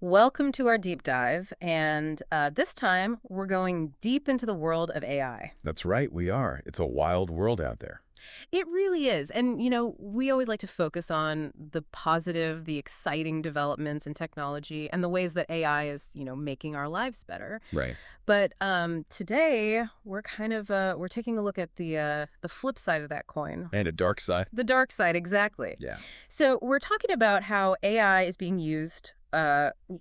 Welcome to our deep dive, and this time we're going deep into the world of AI. That's right, we are. It's a wild world out there. It really is, and we always like to focus on the positive, the exciting developments in technology, and the ways that AI is, making our lives better. Right. But today we're we're taking a look at the flip side of that coin. And a dark side. The dark side, exactly. Yeah. So we're talking about how AI is being used,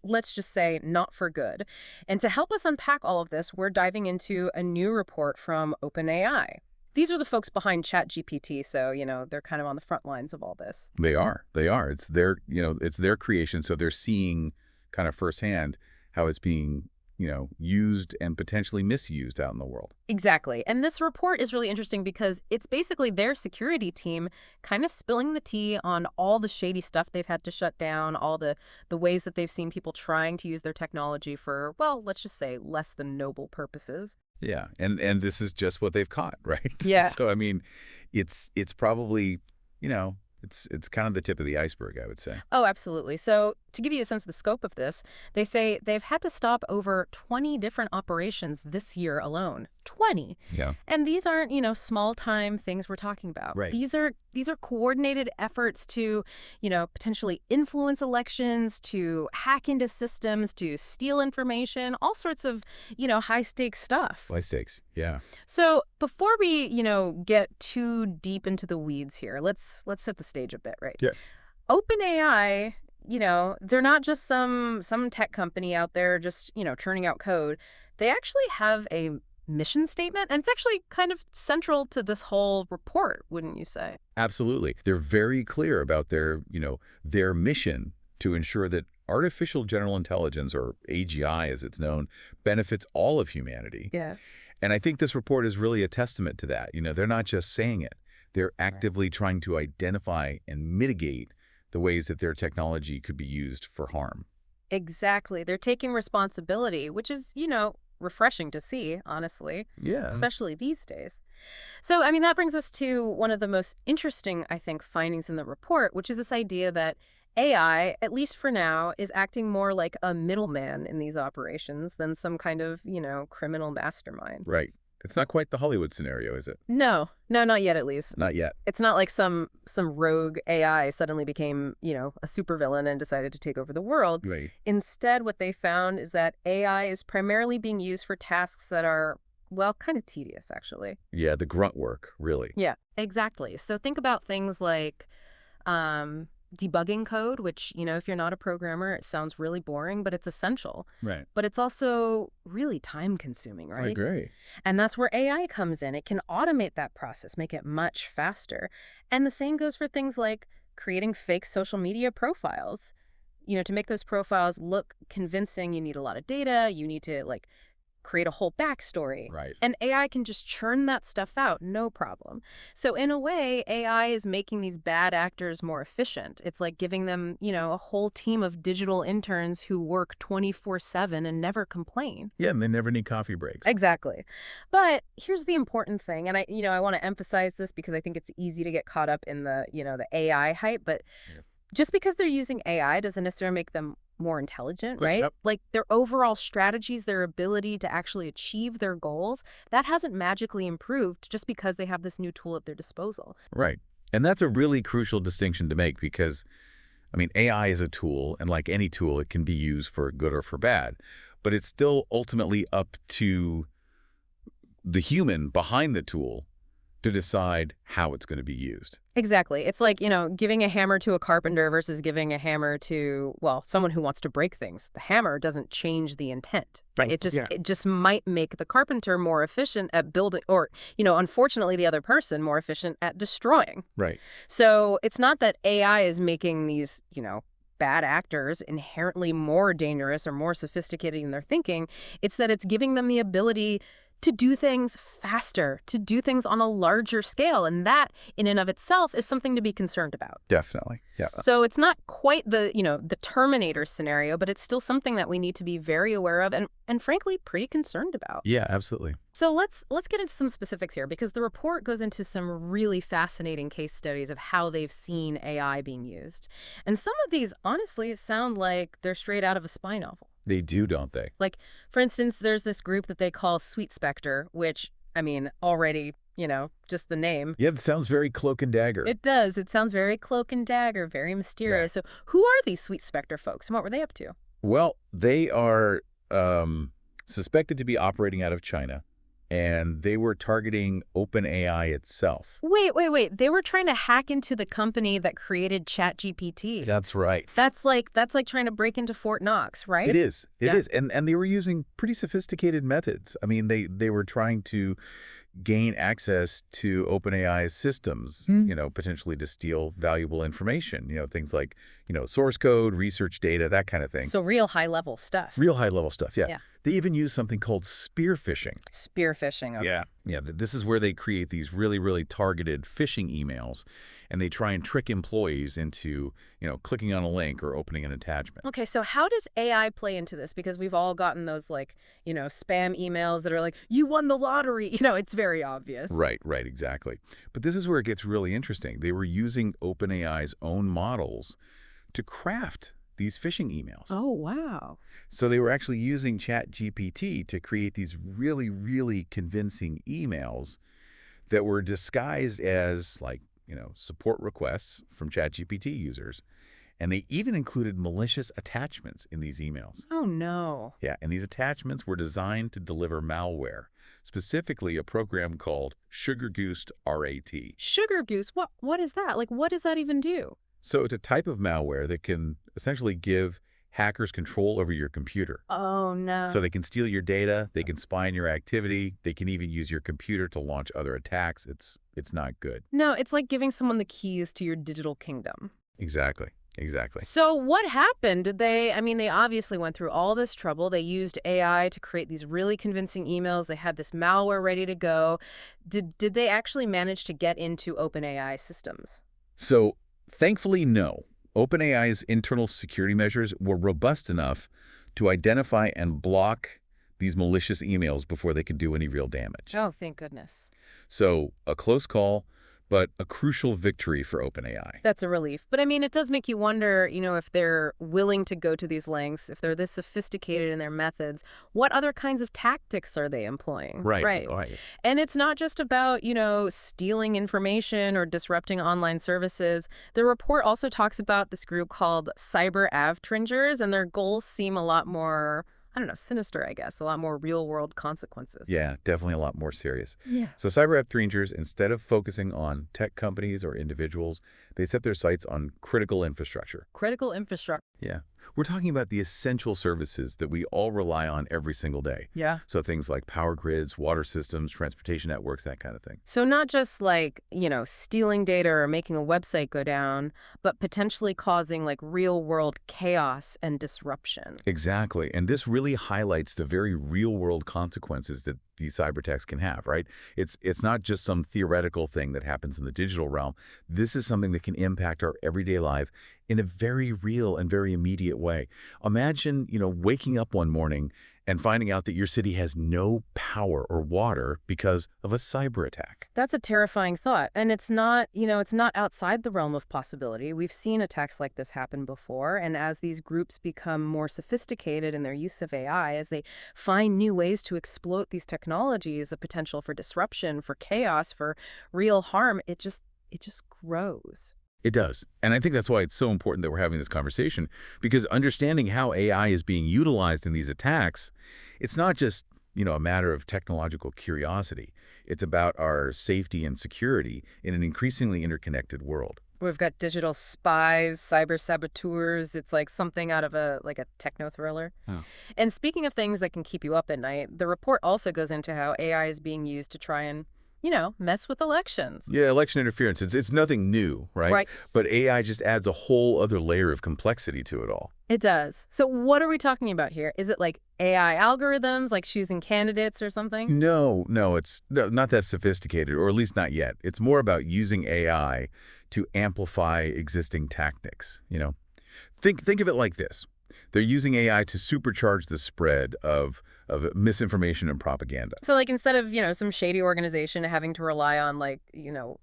let's just say, not for good. And to help us unpack all of this, we're diving into a new report from OpenAI. These are the folks behind ChatGPT, so, they're kind of on the front lines of all this. They are. They are. It's their creation, so they're seeing kind of firsthand how it's being, used and potentially misused out in the world. Exactly. And this report is really interesting because it's basically their security team kind of spilling the tea on all the shady stuff they've had to shut down, all the ways that they've seen people trying to use their technology for, well, let's just say less than noble purposes. Yeah. And this is just what they've caught, right? Yeah. So I mean, it's probably, it's kind of the tip of the iceberg, I would say. Oh, absolutely. So, to give you a sense of the scope of this, they say they've had to stop over 20 different operations this year alone. 20. Yeah. And these aren't, small-time things we're talking about. Right. These are coordinated efforts to, potentially influence elections, to hack into systems, to steal information, all sorts of, high-stakes stuff. High stakes. Yeah. So, before we, get too deep into the weeds here, let's set the stage a bit, right? Yeah. OpenAI, they're not just some tech company out there just, churning out code. They actually have a mission statement, and it's actually kind of central to this whole report, wouldn't you say? Absolutely. They're very clear about their mission to ensure that artificial general intelligence, or AGI as it's known, benefits all of humanity. Yeah. And I think this report is really a testament to that. They're not just saying it. They're actively trying to identify and mitigate the ways that their technology could be used for harm. Exactly. They're taking responsibility, which is, refreshing to see, honestly, Yeah. especially these days. So, I mean, that brings us to one of the most interesting, I think, findings in the report, which is this idea that AI, at least for now, is acting more like a middleman in these operations than some kind of, criminal mastermind. Right. It's not quite the Hollywood scenario, is it? No, no, not yet, at least. Not yet. It's not like some rogue AI suddenly became, a supervillain and decided to take over the world. Right. Instead, what they found is that AI is primarily being used for tasks that are, well, kind of tedious, actually. Yeah, the grunt work, really. Yeah, exactly. So think about things like debugging code, which, if you're not a programmer, it sounds really boring, but it's essential. Right. But it's also really time consuming, I right? agree. And that's where AI comes in. It can automate that process, make it much faster. And the same goes for things like creating fake social media profiles. To make those profiles look convincing, you need a lot of data. You need to, create a whole backstory. Right. And AI can just churn that stuff out, no problem. So in a way, AI is making these bad actors more efficient. It's like giving them, a whole team of digital interns who work 24/7 and never complain. Yeah, and they never need coffee breaks. Exactly. But here's the important thing, and I want to emphasize this because I think it's easy to get caught up in the AI hype, but Yeah. just because they're using AI doesn't necessarily make them more intelligent, right? Yep. Like their overall strategies, their ability to actually achieve their goals, that hasn't magically improved just because they have this new tool at their disposal. Right. And that's a really crucial distinction to make because, I mean, AI is a tool, and like any tool, it can be used for good or for bad. But it's still ultimately up to the human behind the tool to decide how it's going to be used. Exactly. It's like, giving a hammer to a carpenter versus giving a hammer to, well, someone who wants to break things. The hammer doesn't change the intent. Right. It just might make the carpenter more efficient at building, or, unfortunately, the other person more efficient at destroying. Right. So it's not that AI is making these, bad actors inherently more dangerous or more sophisticated in their thinking. It's that it's giving them the ability to do things faster, to do things on a larger scale. And that, in and of itself, is something to be concerned about. Definitely. Yeah. So it's not quite the Terminator scenario, but it's still something that we need to be very aware of and frankly, pretty concerned about. Yeah, absolutely. So let's get into some specifics here, because the report goes into some really fascinating case studies of how they've seen AI being used. And some of these, honestly, sound like they're straight out of a spy novel. They do, don't they? Like, for instance, there's this group that they call Sweet Spectre, which, I mean, already, just the name. Yeah, it sounds very cloak and dagger. It does. It sounds very cloak and dagger, very mysterious. So who are these Sweet Spectre folks, and what were they up to? Well, they are suspected to be operating out of China, and they were targeting OpenAI itself. Wait. They were trying to hack into the company that created ChatGPT. That's right. That's like trying to break into Fort Knox, right? It is. It is. And they were using pretty sophisticated methods. I mean, they were trying to gain access to OpenAI's systems, potentially to steal valuable information, things like, source code, research data, that kind of thing. So real high-level stuff. Real high-level stuff, yeah. Yeah. They even use something called spear-phishing. Spear-phishing, okay. Yeah, this is where they create these really, really targeted phishing emails, and they try and trick employees into, clicking on a link or opening an attachment. Okay, so how does AI play into this? Because we've all gotten those, spam emails that are like, you won the lottery. It's very obvious. Right, exactly. But this is where it gets really interesting. They were using OpenAI's own models to craft these phishing emails. Oh, wow. So they were actually using ChatGPT to create these really, really convincing emails that were disguised as, support requests from ChatGPT users. And they even included malicious attachments in these emails. Oh, no. Yeah, and these attachments were designed to deliver malware, specifically a program called Sugar Goose RAT. Sugar Goose? What is that? What does that even do? So it's a type of malware that can essentially give hackers control over your computer. Oh, no. So they can steal your data, they can spy on your activity, they can even use your computer to launch other attacks. It's not good. No, it's like giving someone the keys to your digital kingdom. Exactly. So what happened? They obviously went through all this trouble. They used AI to create these really convincing emails. They had this malware ready to go. Did they actually manage to get into OpenAI systems? So thankfully, no. OpenAI's internal security measures were robust enough to identify and block these malicious emails before they could do any real damage. Oh, thank goodness. So a close call, but a crucial victory for OpenAI. That's a relief. But it does make you wonder, if they're willing to go to these lengths, if they're this sophisticated in their methods, what other kinds of tactics are they employing? Right. And it's not just about, stealing information or disrupting online services. The report also talks about this group called cyber avtringers, and their goals seem a lot more, sinister, I guess, a lot more real-world consequences. Yeah, definitely a lot more serious. Yeah. So cyber avtringers, instead of focusing on tech companies or individuals, they set their sights on critical infrastructure. Critical infrastructure. Yeah. We're talking about the essential services that we all rely on every single day. Yeah. So things like power grids, water systems, transportation networks, that kind of thing. So not just stealing data or making a website go down, but potentially causing real-world chaos and disruption. Exactly. And this really highlights the very real-world consequences that these cyber attacks can have, right? It's not just some theoretical thing that happens in the digital realm. This is something that can impact our everyday life in a very real and very immediate way. Imagine, waking up one morning and finding out that your city has no power or water because of a cyber attack. That's a terrifying thought. And it's not outside the realm of possibility. We've seen attacks like this happen before. And as these groups become more sophisticated in their use of AI, as they find new ways to exploit these technologies, the potential for disruption, for chaos, for real harm, it just grows. It does. And I think that's why it's so important that we're having this conversation, because understanding how AI is being utilized in these attacks, it's not just, a matter of technological curiosity. It's about our safety and security in an increasingly interconnected world. We've got digital spies, cyber saboteurs. It's like something out of a techno thriller. Oh. And speaking of things that can keep you up at night, the report also goes into how AI is being used to try and mess with elections. Yeah, election interference, it's nothing new, right? Right. But AI just adds a whole other layer of complexity to it all. It does. So what are we talking about here? Is it like AI algorithms, like choosing candidates or something? No, it's not that sophisticated, or at least not yet. It's more about using AI to amplify existing tactics. Think of it like this. They're using AI to supercharge the spread of misinformation and propaganda. So like instead of, some shady organization having to rely on like,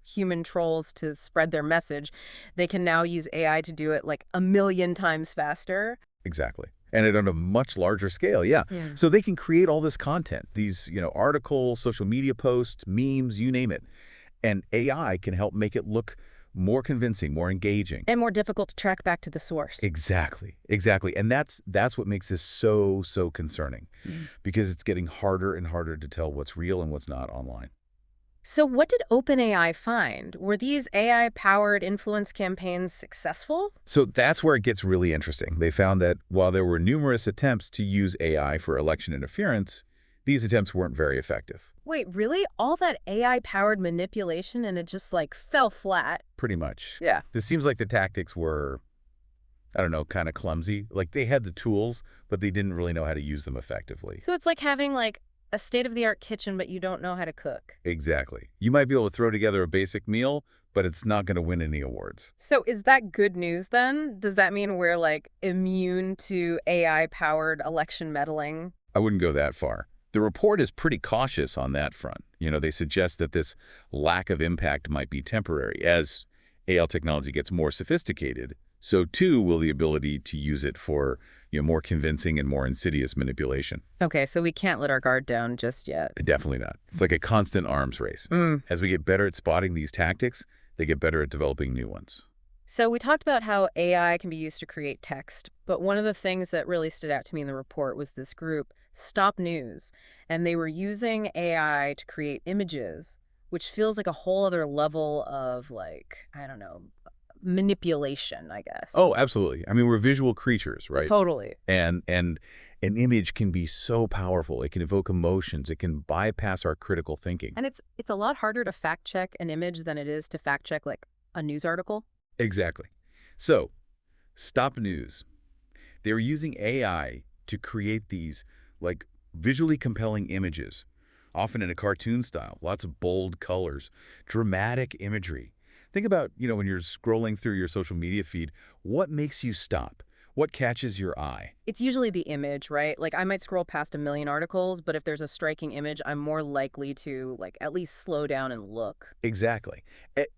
human trolls to spread their message, they can now use AI to do it like a million times faster. Exactly. And it on a much larger scale, yeah. Yeah. So they can create all this content, these articles, social media posts, memes, you name it. And AI can help make it look more convincing, more engaging. And more difficult to track back to the source. Exactly, exactly. And that's what makes this so concerning, because it's getting harder and harder to tell what's real and what's not online. So what did OpenAI find? Were these AI-powered influence campaigns successful? So that's where it gets really interesting. They found that while there were numerous attempts to use AI for election interference, these attempts weren't very effective. Wait, really? All that AI-powered manipulation and it just like fell flat? Pretty much. Yeah. This seems like the tactics were, I don't know, kind of clumsy. Like they had the tools, but they didn't really know how to use them effectively. So it's like having like a state-of-the-art kitchen, but you don't know how to cook. Exactly. You might be able to throw together a basic meal, but it's not going to win any awards. So is that good news then? Does that mean we're like immune to AI-powered election meddling? I wouldn't go that far. The report is pretty cautious on that front. They suggest that this lack of impact might be temporary. As AI technology gets more sophisticated, so too will the ability to use it for more convincing and more insidious manipulation. Okay, so we can't let our guard down just yet. Definitely not. It's like a constant arms race. As we get better at spotting these tactics, they get better at developing new ones. So we talked about how AI can be used to create text, but one of the things that really stood out to me in the report was this group, Stop News, and they were using AI to create images, which feels like a whole other level of like, I don't know, manipulation, I guess. Oh, absolutely. I mean, we're visual creatures, right? Totally. And an image can be so powerful. It can evoke emotions. It can bypass our critical thinking. And it's a lot harder to fact check an image than it is to fact check like a news article. Exactly. So, Stop News. They were using AI to create these, like, visually compelling images, often in a cartoon style, lots of bold colors, dramatic imagery. Think about, when you're scrolling through your social media feed, what makes you stop? What catches your eye? It's usually the image, right? Like I might scroll past a million articles, but if there's a striking image, I'm more likely to like at least slow down and look. Exactly.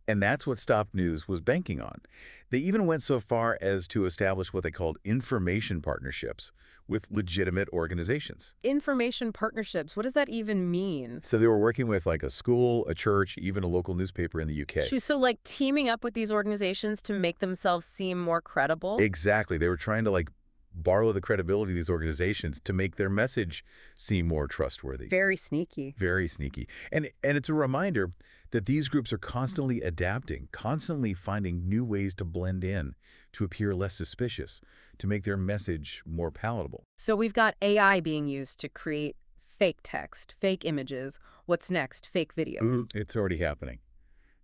And that's what Stop News was banking on. They even went so far as to establish what they called information partnerships with legitimate organizations. Information partnerships, what does that even mean? So they were working with like a school, a church, even a local newspaper in the UK. So like teaming up with these organizations to make themselves seem more credible? Exactly. They were trying to like borrow the credibility of these organizations to make their message seem more trustworthy. Very sneaky. Very sneaky. And it's a reminder that these groups are constantly adapting, constantly finding new ways to blend in, to appear less suspicious, to make their message more palatable. So we've got AI being used to create fake text, fake images. What's next? Fake videos. It's already happening.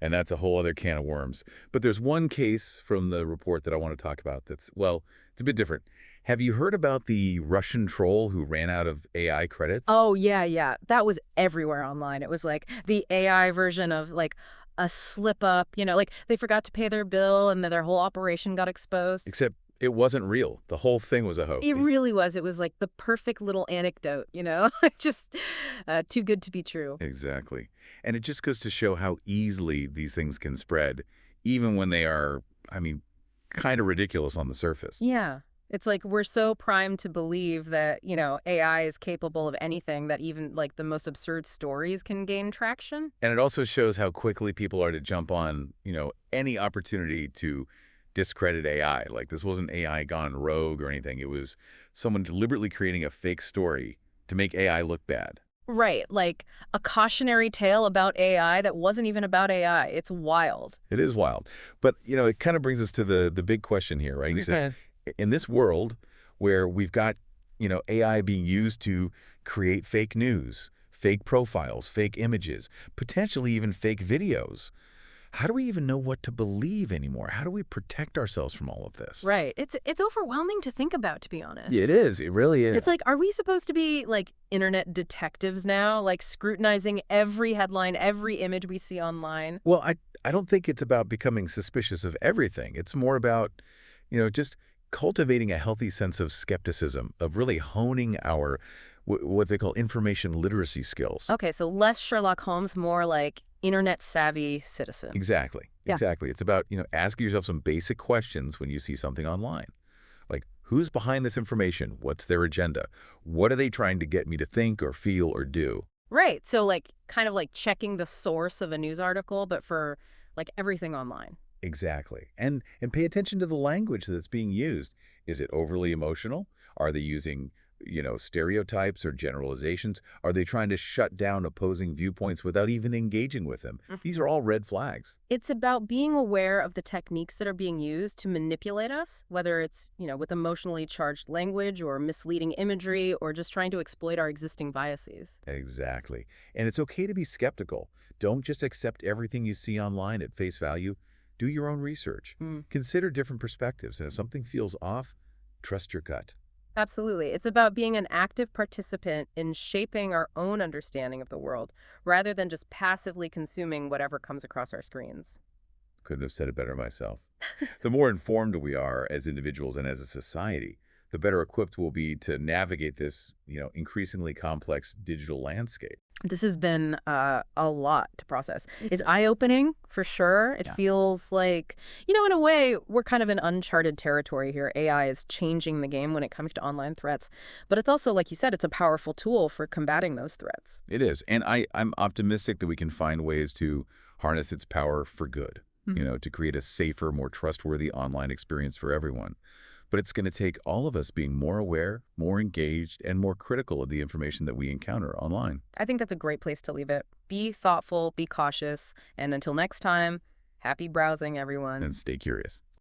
And that's a whole other can of worms. But there's one case from the report that I want to talk about that's, well, it's a bit different. Have you heard about the Russian troll who ran out of AI credits? Oh, yeah. That was everywhere online. It was like the AI version of like a slip up, like they forgot to pay their bill and then their whole operation got exposed. Except it wasn't real. The whole thing was a hoax. It really was. It was like the perfect little anecdote, just too good to be true. Exactly. And it just goes to show how easily these things can spread, even when they are, kind of ridiculous on the surface. Yeah. It's like we're so primed to believe that, AI is capable of anything that even like the most absurd stories can gain traction. And it also shows how quickly people are to jump on, any opportunity to discredit AI. Like this wasn't AI gone rogue or anything. It was someone deliberately creating a fake story to make AI look bad. Right. Like a cautionary tale about AI that wasn't even about AI. It's wild. It is wild. But, it kind of brings us to the big question here, right? You said, in this world where we've got, AI being used to create fake news, fake profiles, fake images, potentially even fake videos. How do we even know what to believe anymore? How do we protect ourselves from all of this? Right. It's overwhelming to think about, to be Yeah, it honest. is. It really is. It's like, are we supposed to be like internet detectives now, like scrutinizing every headline, every image we see online? Well, I don't think it's about becoming suspicious of everything. It's more about, just cultivating a healthy sense of skepticism, of really honing our what they call information literacy skills. Okay, so less Sherlock Holmes, more like internet savvy citizen. Exactly. Yeah. Exactly. It's about, asking yourself some basic questions when you see something online. Like, who's behind this information? What's their agenda? What are they trying to get me to think or feel or do? Right. So like kind of like checking the source of a news article, but for like everything online. Exactly. And pay attention to the language that's being used. Is it overly emotional? Are they using, stereotypes or generalizations? Are they trying to shut down opposing viewpoints without even engaging with them? These are all red flags. It's about being aware of the techniques that are being used to manipulate us, whether it's, with emotionally charged language or misleading imagery or just trying to exploit our existing biases. Exactly. And it's okay to be skeptical. Don't just accept everything you see online at face value. Do your own research. Mm. Consider different perspectives, and if something feels off, trust your gut. Absolutely. It's about being an active participant in shaping our own understanding of the world rather than just passively consuming whatever comes across our screens. Couldn't have said it better myself. The more informed we are as individuals and as a society, the better equipped we'll be to navigate this, increasingly complex digital landscape. This has been a lot to process. It's eye-opening, for sure. It Yeah. feels like, in a way, we're kind of in uncharted territory here. AI is changing the game when it comes to online threats. But it's also, like you said, it's a powerful tool for combating those threats. It is. And I'm optimistic that we can find ways to harness its power for good, to create a safer, more trustworthy online experience for everyone. But it's going to take all of us being more aware, more engaged, and more critical of the information that we encounter online. I think that's a great place to leave it. Be thoughtful, be cautious, and until next time, happy browsing, everyone. And stay curious.